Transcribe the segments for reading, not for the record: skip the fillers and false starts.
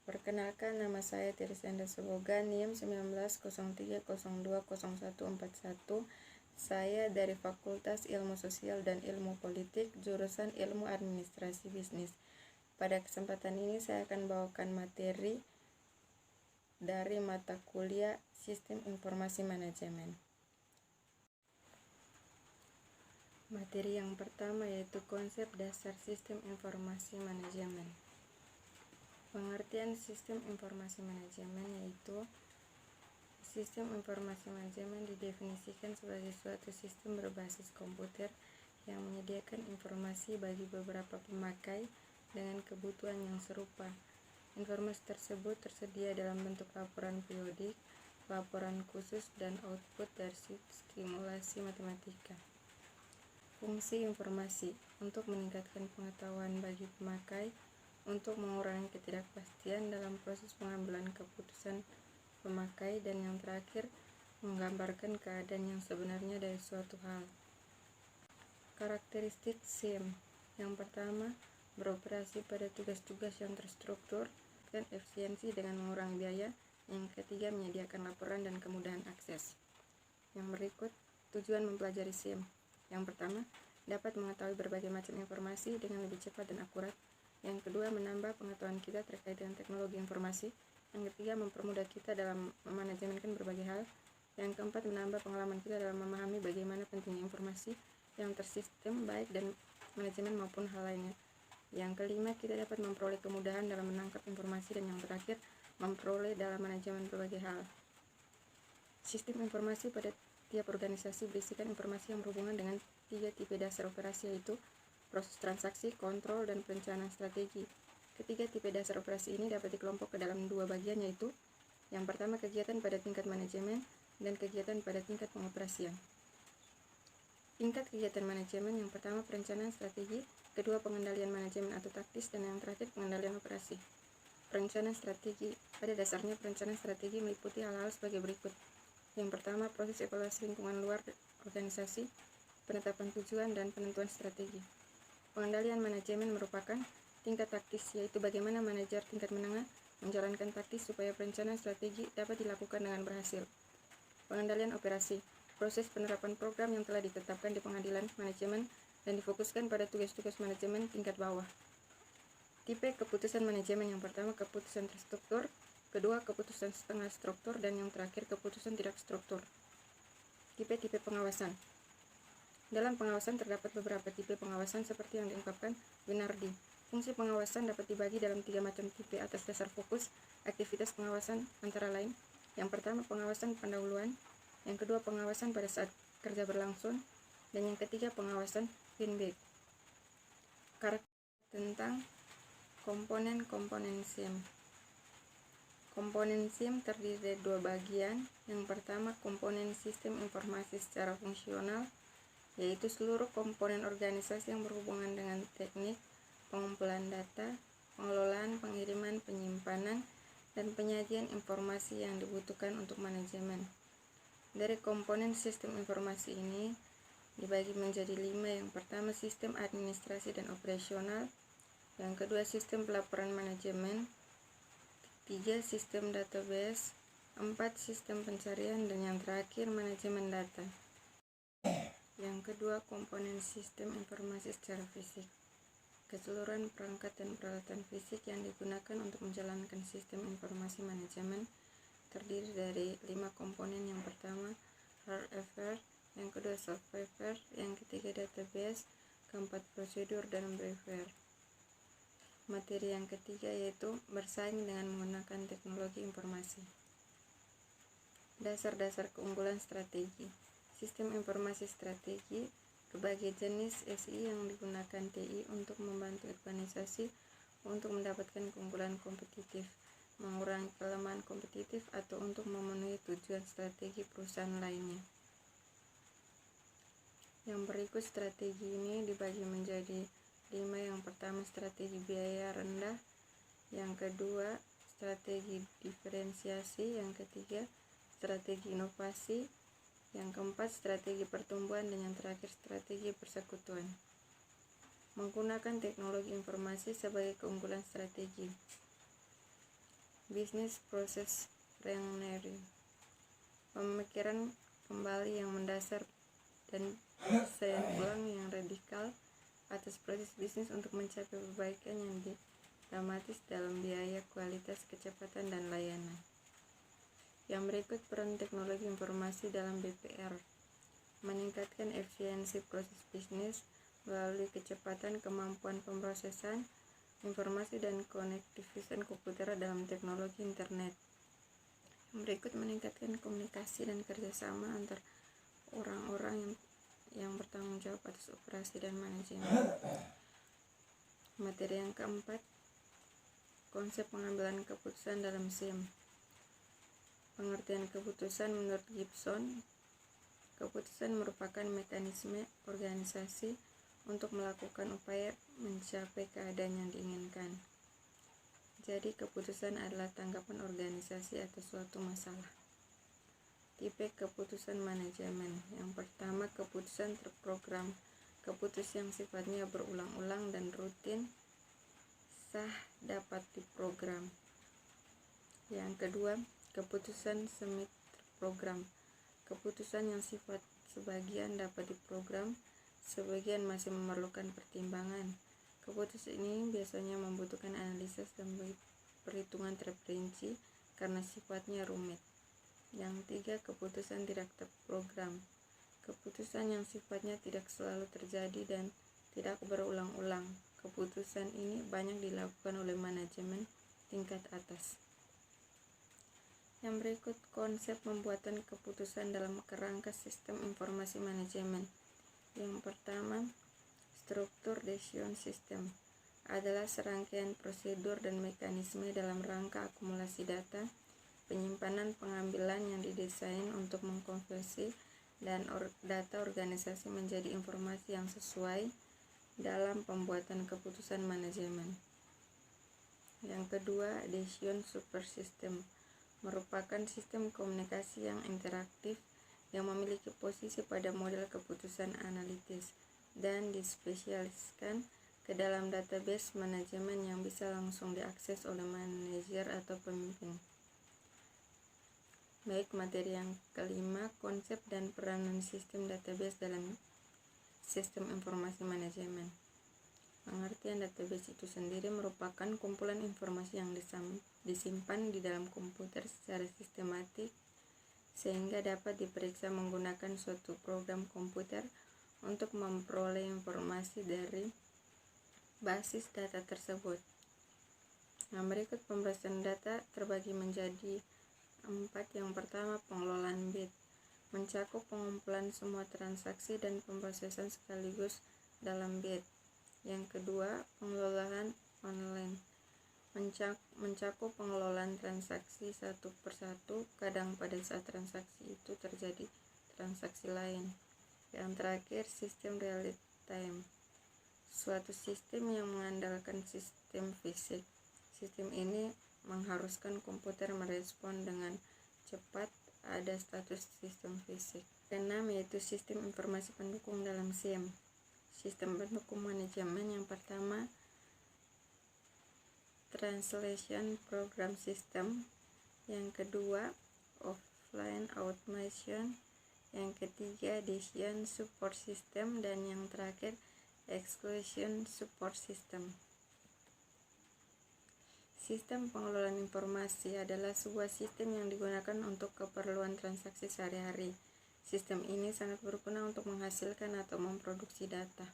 Perkenalkan, nama saya Tirisenda Seboga, NIM 1903020141. Saya dari Fakultas Ilmu Sosial dan Ilmu Politik, jurusan Ilmu Administrasi Bisnis. Pada kesempatan ini saya akan bawakan materi dari mata kuliah Sistem Informasi Manajemen. Materi yang pertama yaitu konsep dasar Sistem Informasi Manajemen. Pengertian Sistem Informasi Manajemen yaitu Sistem Informasi Manajemen didefinisikan sebagai suatu sistem berbasis komputer yang menyediakan informasi bagi beberapa pemakai dengan kebutuhan yang serupa. Informasi tersebut tersedia dalam bentuk laporan periodik, laporan khusus, dan output dari simulasi matematika. Fungsi informasi untuk meningkatkan pengetahuan bagi pemakai, untuk mengurangi ketidakpastian dalam proses pengambilan keputusan pemakai, dan yang terakhir, menggambarkan keadaan yang sebenarnya dari suatu hal. Karakteristik SIM. Yang pertama, beroperasi pada tugas-tugas yang terstruktur dan efisiensi dengan mengurangi biaya. Yang ketiga, menyediakan laporan dan kemudahan akses. Yang berikut, tujuan mempelajari SIM. Yang pertama, dapat mengetahui berbagai macam informasi dengan lebih cepat dan akurat. Yang kedua, menambah pengetahuan kita terkait dengan teknologi informasi. Yang ketiga, mempermudah kita dalam memanajemenkan berbagai hal. Yang keempat, menambah pengalaman kita dalam memahami bagaimana pentingnya informasi yang tersistem baik dan manajemen maupun hal lainnya. Yang kelima, kita dapat memperoleh kemudahan dalam menangkap informasi. Dan yang terakhir, memperoleh dalam manajemen berbagai hal. Sistem informasi pada tiap organisasi berisikan informasi yang berhubungan dengan 3 tipe dasar operasi, yaitu proses transaksi, kontrol, dan perencanaan strategi. Ketiga tipe dasar operasi ini dapat dikelompok ke dalam 2 bagian, yaitu yang pertama kegiatan pada tingkat manajemen dan kegiatan pada tingkat pengoperasian. Tingkat kegiatan manajemen yang pertama perencanaan strategi, kedua pengendalian manajemen atau taktis, dan yang terakhir pengendalian operasi. Perencanaan strategi. Pada dasarnya perencanaan strategi meliputi hal-hal sebagai berikut. Yang pertama, proses evaluasi lingkungan luar organisasi, penetapan tujuan, dan penentuan strategi. Pengendalian manajemen merupakan tingkat taktis, yaitu bagaimana manajer tingkat menengah menjalankan taktis supaya perencanaan strategi dapat dilakukan dengan berhasil. Pengendalian operasi, proses penerapan program yang telah ditetapkan di pengadilan manajemen dan difokuskan pada tugas-tugas manajemen tingkat bawah. Tipe keputusan manajemen yang pertama keputusan terstruktur, kedua keputusan setengah struktur, dan yang terakhir keputusan tidak struktur. Tipe-tipe pengawasan. Dalam pengawasan terdapat beberapa tipe pengawasan seperti yang diungkapkan Winardi. Fungsi pengawasan dapat dibagi dalam 3 macam tipe atas dasar fokus. Aktivitas pengawasan antara lain, yang pertama pengawasan pendahuluan, yang kedua pengawasan pada saat kerja berlangsung, dan yang ketiga pengawasan feedback. Karakter tentang komponen-komponen SIM. Komponen SIM terdiri dari 2 bagian. Yang pertama komponen sistem informasi secara fungsional, yaitu seluruh komponen organisasi yang berhubungan dengan teknik, pengumpulan data, pengelolaan, pengiriman, penyimpanan, dan penyajian informasi yang dibutuhkan untuk manajemen. Dari komponen sistem informasi ini dibagi menjadi 5. Yang pertama sistem administrasi dan operasional, yang kedua sistem pelaporan manajemen, 3 sistem database, 4 sistem pencarian, dan yang terakhir manajemen data. Yang kedua, komponen sistem informasi secara fisik. Keseluruhan perangkat dan peralatan fisik yang digunakan untuk menjalankan sistem informasi manajemen terdiri dari 5 komponen. Yang pertama, hardware, yang kedua software, yang ketiga database, keempat prosedur, dan briefware. Materi yang ketiga yaitu bersaing dengan menggunakan teknologi informasi. Dasar-dasar keunggulan strategi. Sistem informasi strategi berbagai jenis SI yang digunakan TI untuk membantu organisasi untuk mendapatkan keunggulan kompetitif, mengurangi kelemahan kompetitif, atau untuk memenuhi tujuan strategi perusahaan lainnya. Yang berikut strategi ini dibagi menjadi 5. Yang pertama strategi biaya rendah, yang kedua strategi diferensiasi, yang ketiga strategi inovasi, yang keempat strategi pertumbuhan, dan yang terakhir strategi persekutuan. Menggunakan teknologi informasi sebagai keunggulan strategi. Business Process Reengineering, pemikiran kembali yang mendasar dan penyelesaian ulang yang radikal atas proses bisnis untuk mencapai perbaikan yang dramatis dalam biaya, kualitas, kecepatan, dan layanan. Yang berikut peran teknologi informasi dalam BPR: meningkatkan efisiensi proses bisnis melalui kecepatan, kemampuan pemrosesan informasi, dan konektivitas komputer dalam teknologi internet. Yang berikut meningkatkan komunikasi dan kerjasama antar orang-orang yang bertanggung jawab atas operasi dan manajemen. Materi yang keempat, konsep pengambilan keputusan dalam SIM. Pengertian keputusan menurut Gibson: keputusan merupakan mekanisme organisasi untuk melakukan upaya mencapai keadaan yang diinginkan. Jadi, keputusan adalah tanggapan organisasi atas suatu masalah. Tipe keputusan manajemen. Yang pertama, keputusan terprogram. Keputusan yang sifatnya berulang-ulang dan rutin, sah, dapat diprogram. Yang kedua, keputusan semi terprogram. Keputusan yang sifat sebagian dapat diprogram, sebagian masih memerlukan pertimbangan. Keputusan ini biasanya membutuhkan analisis dan perhitungan terperinci karena sifatnya rumit. Yang tiga, keputusan tidak terprogram. Keputusan yang sifatnya tidak selalu terjadi dan tidak berulang-ulang. Keputusan ini banyak dilakukan oleh manajemen tingkat atas. Yang berikut konsep pembuatan keputusan dalam kerangka sistem informasi manajemen. Yang pertama, struktur decision system adalah serangkaian prosedur dan mekanisme dalam rangka akumulasi data, penyimpanan, pengambilan yang didesain untuk mengkonversi dan data organisasi menjadi informasi yang sesuai dalam pembuatan keputusan manajemen. Yang kedua, decision super system merupakan sistem komunikasi yang interaktif yang memiliki posisi pada model keputusan analitis dan dispesialiskan ke dalam database manajemen yang bisa langsung diakses oleh manajer atau pemimpin. Baik, materi yang kelima, konsep dan peranan sistem database dalam sistem informasi manajemen. Pengertian database itu sendiri merupakan kumpulan informasi yang disimpan di dalam komputer secara sistematik sehingga dapat diperiksa menggunakan suatu program komputer untuk memperoleh informasi dari basis data tersebut. Nah, berikut pembahasan data terbagi menjadi 4. Yang pertama, pengelolaan bit mencakup pengumpulan semua transaksi dan pemrosesan sekaligus dalam bit. Yang kedua, pengelolaan online mencakup pengelolaan transaksi satu persatu, kadang pada saat transaksi itu terjadi transaksi lain. Yang terakhir, sistem real time, suatu sistem yang mengandalkan sistem fisik. Sistem ini mengharuskan komputer merespon dengan cepat ada status sistem fisik. Keenam, yaitu sistem informasi pendukung dalam SIM. Sistem pendukung manajemen yang pertama, Translation Program System. Yang kedua, Offline Automation. Yang ketiga, Decision Support System. Dan yang terakhir, Execution Support System. Sistem pengelolaan informasi adalah sebuah sistem yang digunakan untuk keperluan transaksi sehari-hari. Sistem ini sangat berguna untuk menghasilkan atau memproduksi data.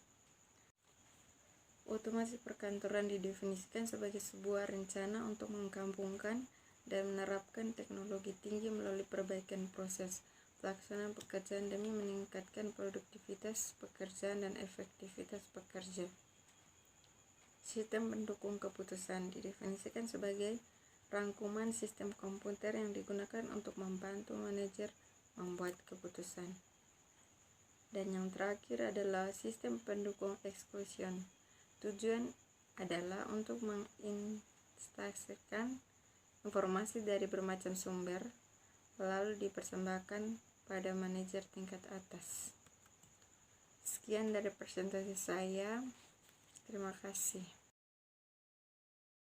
Otomasi perkantoran didefinisikan sebagai sebuah rencana untuk menggabungkan dan menerapkan teknologi tinggi melalui perbaikan proses pelaksanaan pekerjaan demi meningkatkan produktivitas pekerjaan dan efektivitas pekerja. Sistem pendukung keputusan didefinisikan sebagai rangkuman sistem komputer yang digunakan untuk membantu manajer membuat keputusan. Dan yang terakhir adalah sistem pendukung execution. Tujuan adalah untuk menginstaksikan informasi dari bermacam sumber lalu dipersembahkan pada manajer tingkat atas. Sekian dari presentasi saya. Terima kasih.